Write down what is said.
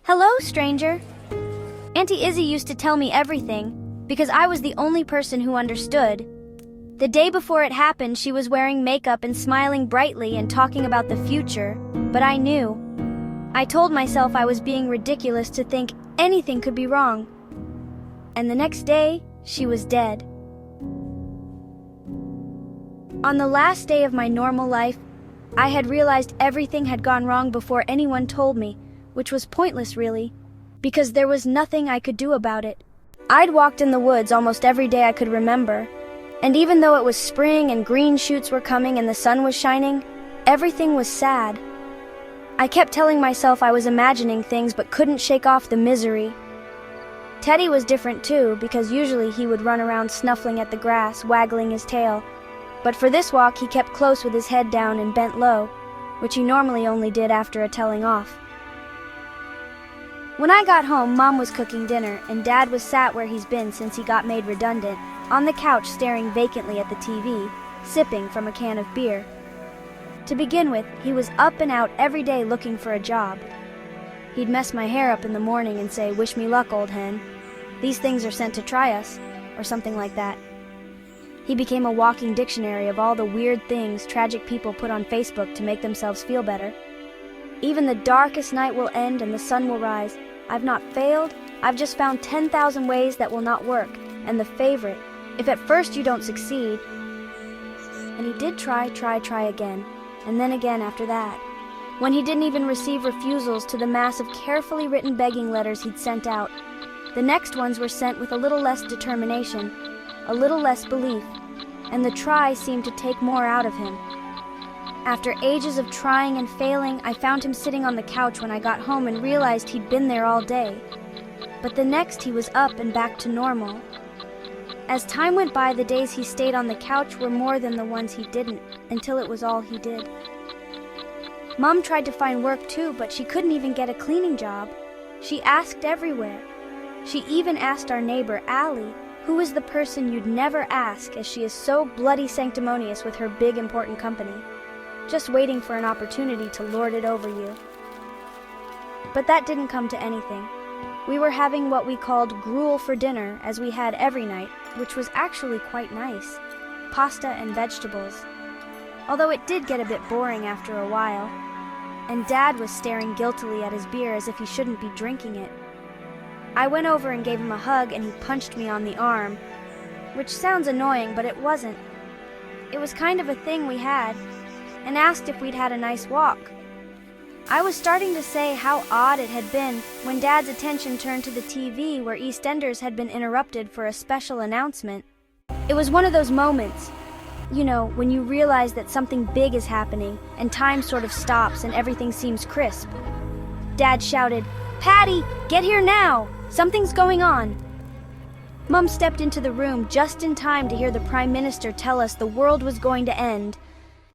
Hello, stranger. Auntie Izzy used to tell me everything, because I was the only person who understood. The day before it happened, she was wearing makeup and smiling brightly and talking about the future, but I knew. I told myself I was being ridiculous to think anything could be wrong. And the next day, she was dead. On the last day of my normal life, I had realized everything had gone wrong before anyone told me, which was pointless really, because there was nothing I could do about it. I'd walked in the woods almost every day I could remember, and even though it was spring and green shoots were coming and the sun was shining, everything was sad. I kept telling myself I was imagining things but couldn't shake off the misery. Teddy was different too, because usually he would run around snuffling at the grass, waggling his tail. But for this walk he kept close with his head down and bent low, which he normally only did after a telling off. When I got home, Mom was cooking dinner, and Dad was sat where he's been since he got made redundant, on the couch staring vacantly at the TV, sipping from a can of beer. To begin with, he was up and out every day looking for a job. He'd mess my hair up in the morning and say, "Wish me luck, old hen. These things are sent to try us," or something like that. He became a walking dictionary of all the weird things tragic people put on Facebook to make themselves feel better. Even the darkest night will end and the sun will rise. I've not failed, I've just found 10,000 ways that will not work. And the favorite, if at first you don't succeed. And he did try again, and then again after that. When he didn't even receive refusals to the mass of carefully written begging letters he'd sent out, the next ones were sent with a little less determination, a little less belief, and the try seemed to take more out of him. After ages of trying and failing, I found him sitting on the couch when I got home and realized he'd been there all day. But the next he was up and back to normal. As time went by, the days he stayed on the couch were more than the ones he didn't, until it was all he did. Mom tried to find work too, but she couldn't even get a cleaning job. She asked everywhere. She even asked our neighbor, Allie, who is the person you'd never ask as she is so bloody sanctimonious with her big important company, just waiting for an opportunity to lord it over you. But that didn't come to anything. We were having what we called gruel for dinner, as we had every night, which was actually quite nice. Pasta and vegetables. Although it did get a bit boring after a while, and Dad was staring guiltily at his beer as if he shouldn't be drinking it. I went over and gave him a hug, and he punched me on the arm, which sounds annoying, but it wasn't. It was kind of a thing we had, and asked if we'd had a nice walk. I was starting to say how odd it had been when Dad's attention turned to the TV where EastEnders had been interrupted for a special announcement. It was one of those moments, you know, when you realize that something big is happening and time sort of stops and everything seems crisp. Dad shouted, "Patty, get here now! Something's going on!" Mom stepped into the room just in time to hear the Prime Minister tell us the world was going to end